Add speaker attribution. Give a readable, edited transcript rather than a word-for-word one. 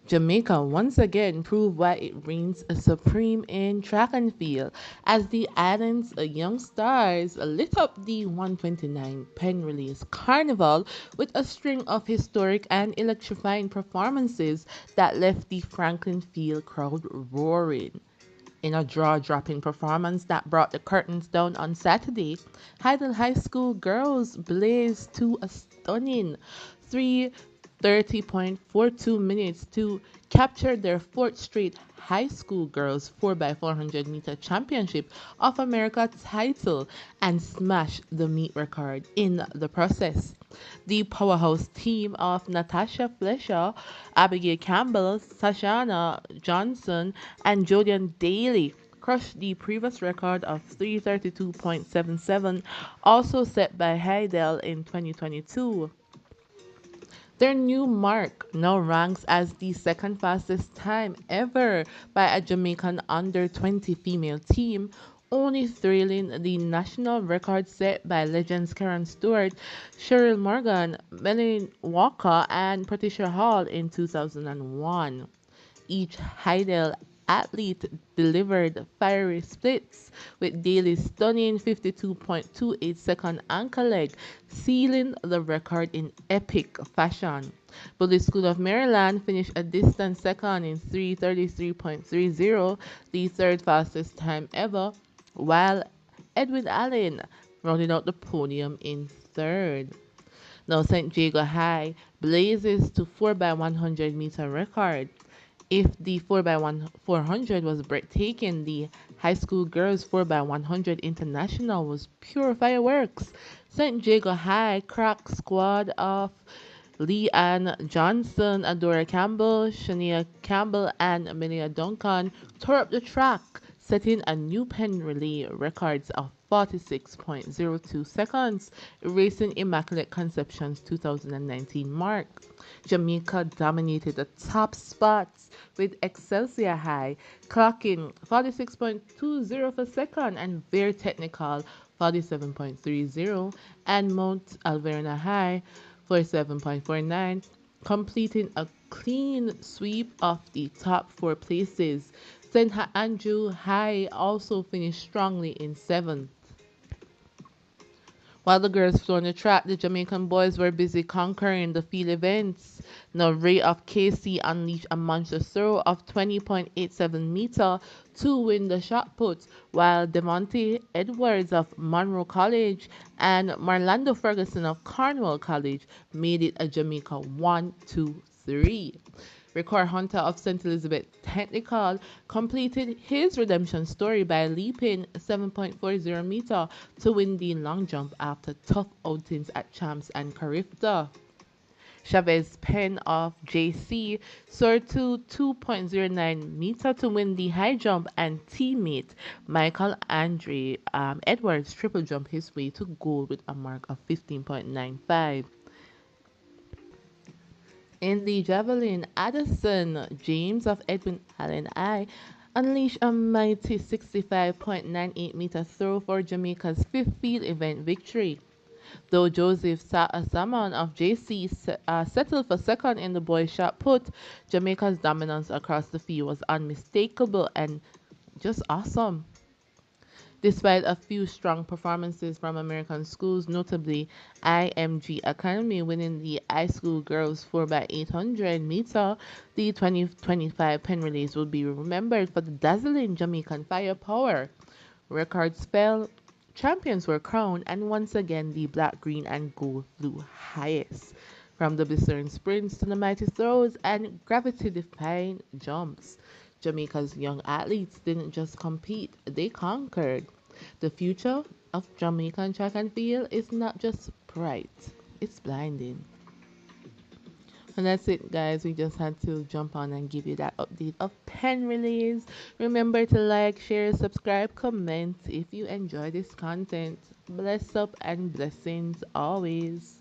Speaker 1: Jamaica once again proved why it reigns supreme in track and field as the island's young stars lit up the 129 Penn Relays Carnival with a string of historic and electrifying performances that left the Franklin Field crowd roaring. In a jaw-dropping performance that brought the curtains down on Saturday, Hydel High School girls blazed to a stunning 3:30.42 minutes to capture their fourth straight high school girls 4x400-meter championship of America title and smash the meet record in the process. The powerhouse team of Natasha Fletcher, Abigail Campbell, Sashana Johnson, and Jodian Daly crushed the previous record of 3:32.77, also set by Hydel in 2022. Their new mark now ranks as the second fastest time ever by a Jamaican under 20 female team, only trailing the national record set by legends Karen Stewart, Cheryl Morgan, Melanie Walker, and Patricia Hall in 2001. Each Hydel athlete delivered fiery splits, with Daly's stunning 52.28-second anchor leg sealing the record in epic fashion. Bullitt School of Maryland finished a distant second in 3:33.30, the third fastest time ever, while Edwin Allen rounded out the podium in third. Now St Jago High blazes to 4x100-meter record. If the 4x400 was breathtaking, the high school girls 4x100 international was pure fireworks. St. Jago High crack squad of Lee Ann Johnson, Adora Campbell, Shania Campbell, and Amelia Duncan tore up the track, setting a new Penn Relay records of 46.02 seconds, erasing Immaculate Conception's 2019 mark. Jamaica dominated the top spots with Excelsior High clocking 46.20 for second and Very Technical 47.30 and Mount Alverna High 47.49, completing a clean sweep of the top four places. St. Andrew High also finished strongly in seventh. While the girls flew on the track, the Jamaican boys were busy conquering the field events. Now, Ray of KC unleashed a monster throw of 20.87 meter to win the shot put, while Devontae Edwards of Monroe College and Marlando Ferguson of Cornwall College made it a Jamaica 1-2-3. Record Hunter of St. Elizabeth Technical completed his redemption story by leaping 7.40 meter to win the long jump after tough outings at Champs and Carifta. Chavez Penn of JC soared to 2.09 meter to win the high jump, and teammate Michael Andre Edwards triple jump his way to gold with a mark of 15.95. In the javelin, Addison James of Edwin Allen I unleashed a mighty 65.98-meter throw for Jamaica's fifth field event victory. Though Joseph Salmon of JC settled for second in the boys' shot put, Jamaica's dominance across the field was unmistakable and just awesome. Despite a few strong performances from American schools, notably IMG Academy winning the high school girls 4x800 meter, the 2025 Penn Relays will be remembered for the dazzling Jamaican firepower. Records fell, champions were crowned, and once again the black, green, and gold flew highest. From the blistering sprints to the mighty throws and gravity-defying jumps, Jamaica's young athletes didn't just compete, they conquered. The future of Jamaican track and field is not just bright, it's blinding. And that's it, guys. We just had to jump on and give you that update of Penn Relays. Remember to like, share, subscribe, comment if you enjoy this content. Bless up and blessings always.